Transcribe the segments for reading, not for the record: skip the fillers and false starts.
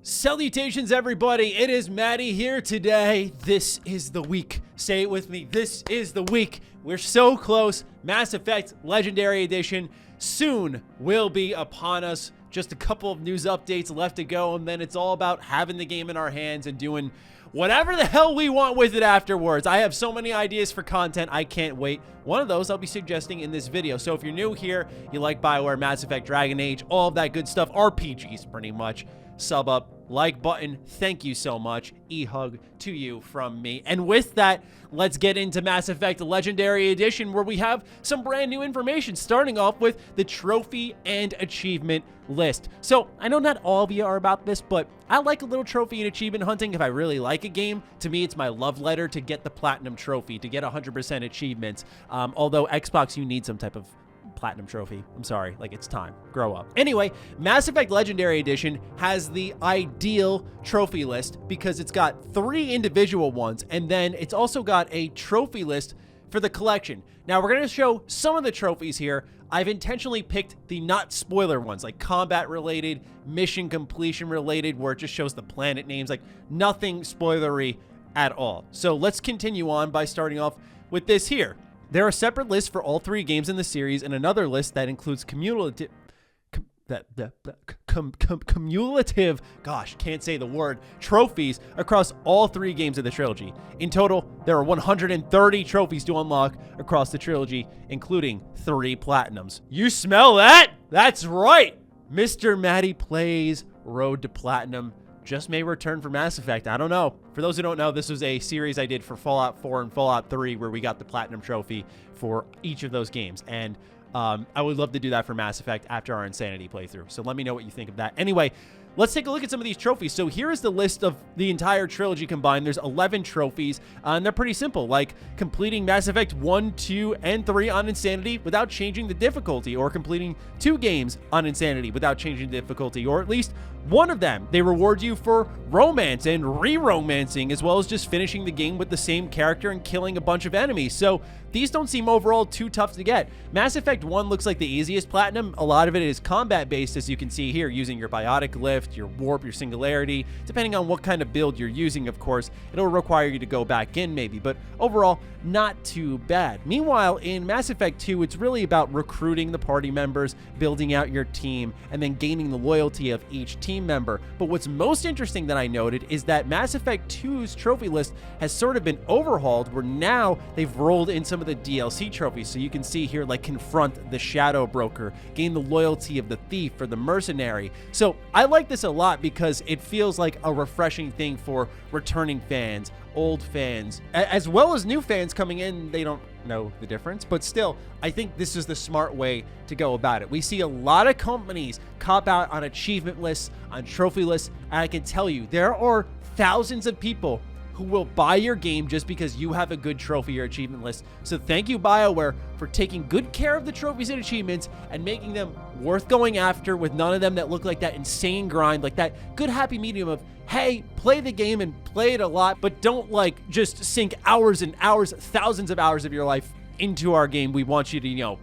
Salutations, everybody. It is Matty here today. This is the week. Say it with me. This is the week. We're so close. Mass Effect Legendary Edition soon will be upon us. Just a couple of news updates left to go, and then it's all about having the game in our hands and doing whatever the hell we want with it afterwards. I have so many ideas for content. I can't wait. One of those I'll be suggesting in this video. So if you're new here, you like BioWare, Mass Effect, Dragon Age, all of that good stuff, RPGs pretty much, sub up, like button. Thank you so much. E-hug to you from me. And with that, let's get into Mass Effect Legendary Edition, where we have some brand new information, starting off with the trophy and achievement list. So I know not all of you are about this, but I like a little trophy and achievement hunting if I really like a game. To me, it's my love letter to get the platinum trophy, to get 100% achievements. Although Xbox, you need some type of platinum trophy. I'm sorry, like, it's time. Grow up. Anyway, Mass Effect Legendary Edition has the ideal trophy list because it's got 3 individual ones, and then it's also got a trophy list for the collection. Now, we're going to show some of the trophies here. I've intentionally picked the not spoiler ones, like combat related, mission completion related, where it just shows the planet names, like nothing spoilery at all. So let's continue on by starting off with this here. There are separate lists for all 3 games in the series, and another list that includes cumulative, gosh, can't say the word, trophies across all 3 games of the trilogy. In total, there are 130 trophies to unlock across the trilogy, including 3 platinums. You smell that? That's right! MrMattyPlays Road to Platinum just may return for Mass Effect. I don't know. For those who don't know, this was a series I did for Fallout 4 and Fallout 3 where we got the Platinum Trophy for each of those games. And I would love to do that for Mass Effect after our Insanity playthrough. So let me know what you think of that. Anyway, let's take a look at some of these trophies. So here is the list of the entire trilogy combined. There's 11 trophies, and they're pretty simple, like completing Mass Effect 1, 2, and 3 on Insanity without changing the difficulty, or completing 2 games on Insanity without changing the difficulty, or at least one of them. They reward you for romance and re-romancing, as well as just finishing the game with the same character and killing a bunch of enemies. So these don't seem overall too tough to get. Mass Effect 1 looks like the easiest platinum. A lot of it is combat-based, as you can see here, using your biotic lift, your warp, your singularity. Depending on what kind of build you're using, of course, it'll require you to go back in maybe, but overall, not too bad. Meanwhile, in Mass Effect 2, it's really about recruiting the party members, building out your team, and then gaining the loyalty of each team member. But what's most interesting that I noted is that Mass Effect 2's trophy list has sort of been overhauled, where now they've rolled in some of the DLC trophies. So you can see here, like, confront the Shadow Broker, gain the loyalty of the thief or the mercenary. So I like this a lot because it feels like a refreshing thing for returning fans, old fans, as well as new fans coming in. They don't know the difference, but still, I think this is the smart way to go about it. We see a lot of companies cop out on achievement lists, on trophy lists, and I can tell you, there are thousands of people who will buy your game just because you have a good trophy or achievement list. So thank you, BioWare, for taking good care of the trophies and achievements and making them worth going after, with none of them that look like that insane grind, like that good happy medium of, hey, play the game and play it a lot, but don't like just sink hours and hours, thousands of hours of your life into our game. We want you to, you know,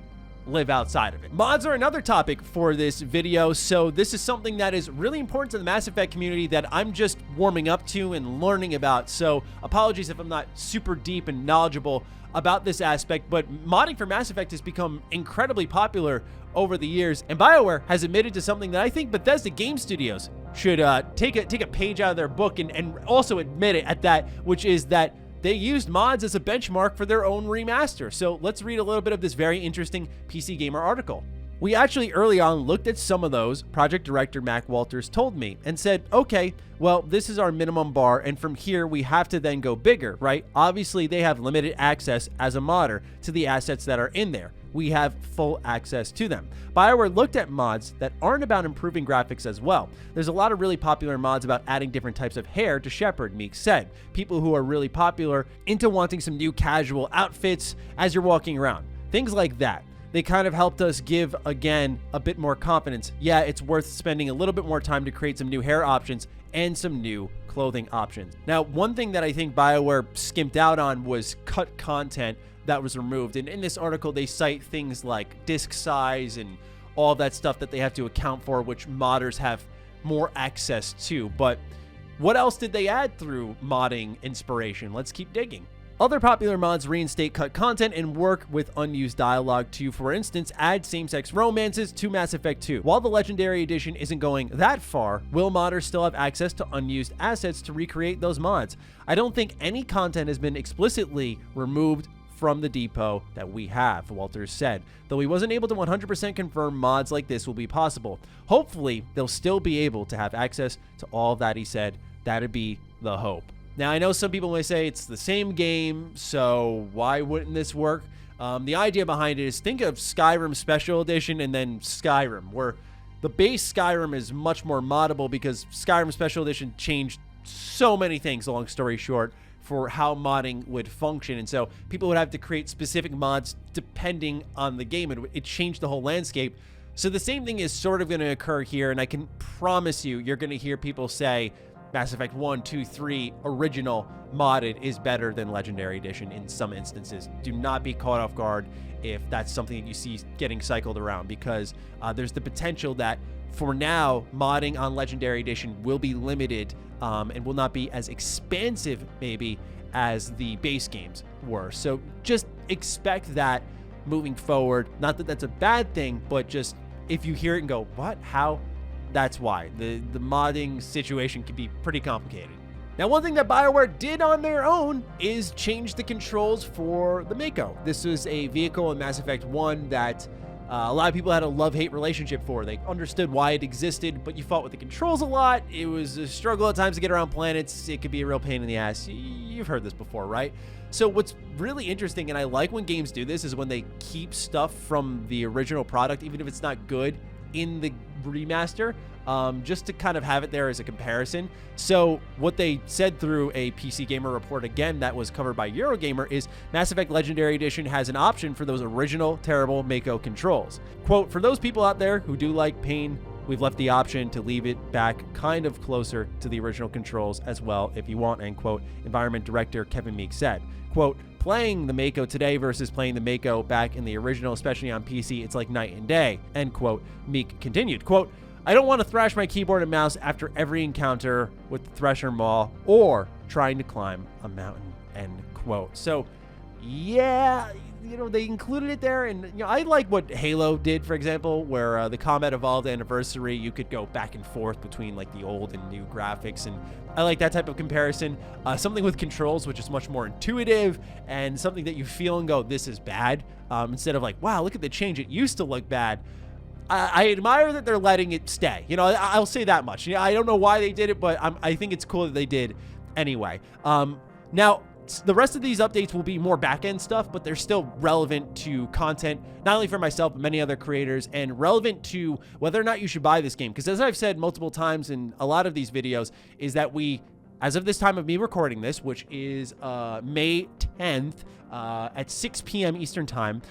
live outside of it. Mods are another topic for this video, so this is something that is really important to the Mass Effect community that I'm just warming up to and learning about. So apologies if I'm not super deep and knowledgeable about this aspect, but modding for Mass Effect has become incredibly popular over the years, and BioWare has admitted to something that I think Bethesda Game Studios should take a page out of their book and also admit it at that, which is that they used mods as a benchmark for their own remaster. So let's read a little bit of this very interesting PC Gamer article. We actually early on looked at some of those, project director Mac Walters told me, and said, okay, well, this is our minimum bar, and from here we have to then go bigger, right? Obviously, they have limited access as a modder to the assets that are in there. We have full access to them. BioWare looked at mods that aren't about improving graphics as well. There's a lot of really popular mods about adding different types of hair to Shepard, Meek said. People who are really popular into wanting some new casual outfits as you're walking around. Things like that. They kind of helped us give, again, a bit more confidence. Yeah, it's worth spending a little bit more time to create some new hair options and some new clothing options. Now, one thing that I think BioWare skimped out on was cut content that was removed. And in this article, they cite things like disk size and all that stuff that they have to account for, which modders have more access to. But what else did they add through modding inspiration? Let's keep digging. Other popular mods reinstate cut content and work with unused dialogue to, for instance, add same-sex romances to Mass Effect 2. While the Legendary Edition isn't going that far, will modders still have access to unused assets to recreate those mods? I don't think any content has been explicitly removed from the depot that we have, Walters said, though he wasn't able to 100% confirm mods like this will be possible. Hopefully, they'll still be able to have access to all of that, he said. That'd be the hope. Now, I know some people may say it's the same game, so why wouldn't this work? The idea behind it is think of Skyrim Special Edition and then Skyrim, where the base Skyrim is much more moddable because Skyrim Special Edition changed so many things, long story short, for how modding would function. And so people would have to create specific mods depending on the game. It changed the whole landscape. So the same thing is sort of going to occur here, and I can promise you're going to hear people say, Mass Effect 1, 2, 3 original modded is better than Legendary Edition in some instances. Do not be caught off guard if that's something that you see getting cycled around, because there's the potential that for now, modding on Legendary Edition will be limited and will not be as expansive maybe as the base games were. So just expect that moving forward. Not that that's a bad thing, but just if you hear it and go, what, how? That's why. The modding situation can be pretty complicated. Now, one thing that BioWare did on their own is change the controls for the Mako. This was a vehicle in Mass Effect 1 that a lot of people had a love-hate relationship for. They understood why it existed, but you fought with the controls a lot. It was a struggle at times to get around planets. It could be a real pain in the ass. You've heard this before, right? So what's really interesting, and I like when games do this, is when they keep stuff from the original product, even if it's not good, in the remaster, just to kind of have it there as a comparison. So what they said through a PC Gamer report, again, that was covered by Eurogamer, is Mass Effect Legendary Edition has an option for those original terrible Mako controls. Quote, for those people out there who do like pain, we've left the option to leave it back kind of closer to the original controls as well if you want, end quote, Environment Director Kevin Meek said. Quote, playing the Mako today versus playing the Mako back in the original, especially on PC, it's like night and day, end quote. Meek continued, quote, I don't want to thrash my keyboard and mouse after every encounter with the Thresher Maw or trying to climb a mountain, end quote. So, yeah, you know, they included it there, and you know, I like what Halo did, for example, where the Combat Evolved Anniversary, you could go back and forth between like the old and new graphics, and I like that type of comparison. Something with controls, which is much more intuitive, and something that you feel and go, this is bad, instead of like, wow, look at the change, it used to look bad. I admire that they're letting it stay. You know, I'll say that much. You know, I don't know why they did it, but I think it's cool that they did anyway. Now, the rest of these updates will be more back-end stuff, but they're still relevant to content, not only for myself, but many other creators, and relevant to whether or not you should buy this game. Because as I've said multiple times in a lot of these videos, is that we, as of this time of me recording this, which is May 10th, at 6 p.m. Eastern time,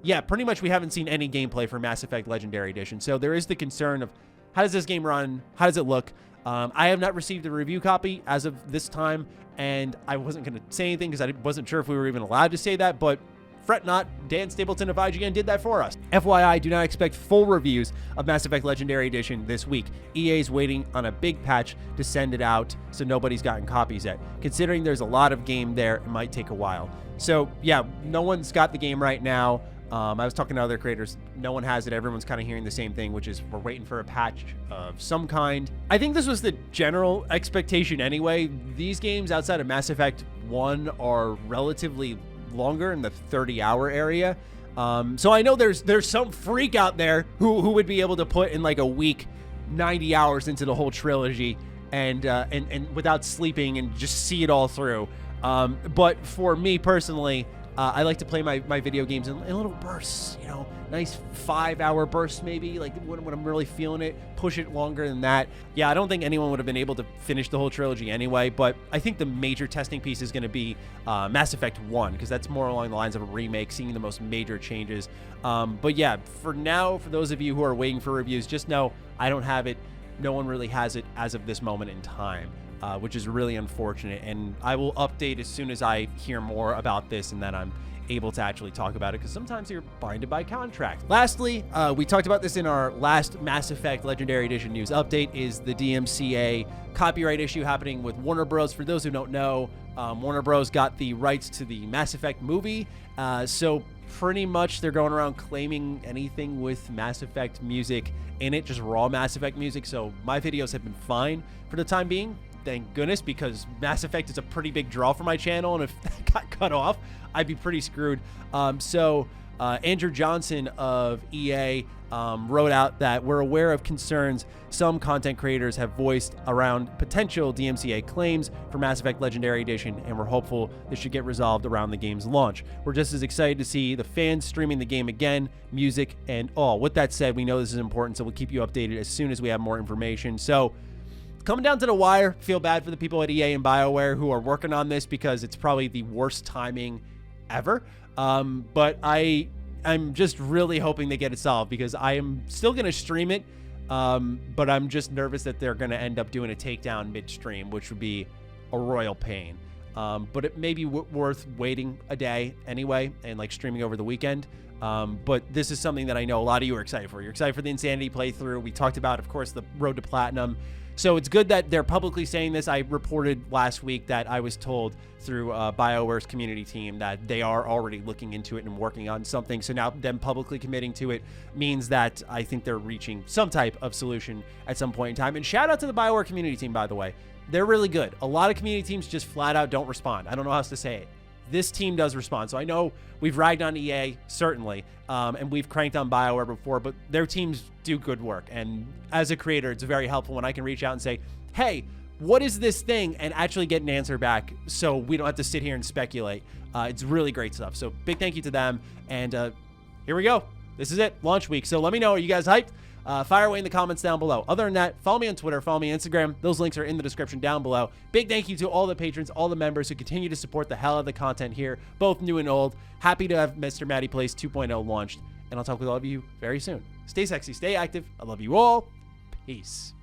yeah, pretty much we haven't seen any gameplay for Mass Effect Legendary Edition. So there is the concern of how does this game run? How does it look? I have not received a review copy as of this time, and I wasn't going to say anything because I wasn't sure if we were even allowed to say that, but fret not, Dan Stapleton of IGN did that for us. FYI, do not expect full reviews of Mass Effect Legendary Edition this week. EA's waiting on a big patch to send it out, so nobody's gotten copies yet. Considering there's a lot of game there, it might take a while. So yeah, no one's got the game right now. I was talking to other creators. No one has it. Everyone's kind of hearing the same thing, which is we're waiting for a patch of some kind. I think this was the general expectation anyway. These games outside of Mass Effect 1 are relatively longer in the 30-hour area. So I know there's some freak out there who would be able to put in like a week 90 hours into the whole trilogy and without sleeping and just see it all through. But for me personally, I like to play my video games in little bursts, you know, nice 5-hour bursts maybe, like when I'm really feeling it, push it longer than that. Yeah, I don't think anyone would have been able to finish the whole trilogy anyway, but I think the major testing piece is going to be Mass Effect 1, because that's more along the lines of a remake, seeing the most major changes. But yeah, for now, for those of you who are waiting for reviews, just know I don't have it. No one really has it as of this moment in time. Which is really unfortunate, and I will update as soon as I hear more about this and that I'm able to actually talk about it, because sometimes you're binded by contract. Lastly, we talked about this in our last Mass Effect Legendary Edition news update, is the DMCA copyright issue happening with Warner Bros. For those who don't know, Warner Bros. Got the rights to the Mass Effect movie, so pretty much they're going around claiming anything with Mass Effect music in it, just raw Mass Effect music. So my videos have been fine for the time being, thank goodness, because Mass Effect is a pretty big draw for my channel, and if that got cut off, I'd be pretty screwed. Andrew Johnson of EA wrote out that we're aware of concerns some content creators have voiced around potential DMCA claims for Mass Effect Legendary Edition, and we're hopeful this should get resolved around the game's launch. We're just as excited to see the fans streaming the game again, music and all. With that said, we know this is important, so we'll keep you updated as soon as we have more information. So, coming down to the wire, feel bad for the people at EA and BioWare who are working on this, because it's probably the worst timing ever. But I'm just really hoping they get it solved, because I am still going to stream it, but I'm just nervous that they're going to end up doing a takedown midstream, which would be a royal pain. But it may be worth waiting a day anyway and like streaming over the weekend. But this is something that I know a lot of you are excited for. You're excited for the Insanity playthrough. We talked about, of course, the road to platinum. So it's good that they're publicly saying this. I reported last week that I was told through BioWare's community team that they are already looking into it and working on something. So now them publicly committing to it means that I think they're reaching some type of solution at some point in time. And shout out to the BioWare community team, by the way. They're really good. A lot of community teams just flat out don't respond. I don't know how else to say it. This team does respond. So I know we've ragged on EA, certainly, and we've cranked on BioWare before, but their teams do good work. And as a creator, it's very helpful when I can reach out and say, hey, what is this thing? And actually get an answer back, so we don't have to sit here and speculate. It's really great stuff. So big thank you to them. And here we go. This is it, launch week. So let me know, are you guys hyped? Fire away in the comments down below. Other than that, follow me on Twitter, follow me on Instagram. Those links are in the description down below. Big thank you to all the patrons, all the members who continue to support the hell out of the content here, both new and old. Happy to have MrMattyPlays 2.0 launched, and I'll talk with all of you very soon. Stay sexy, stay active. I love you all. Peace.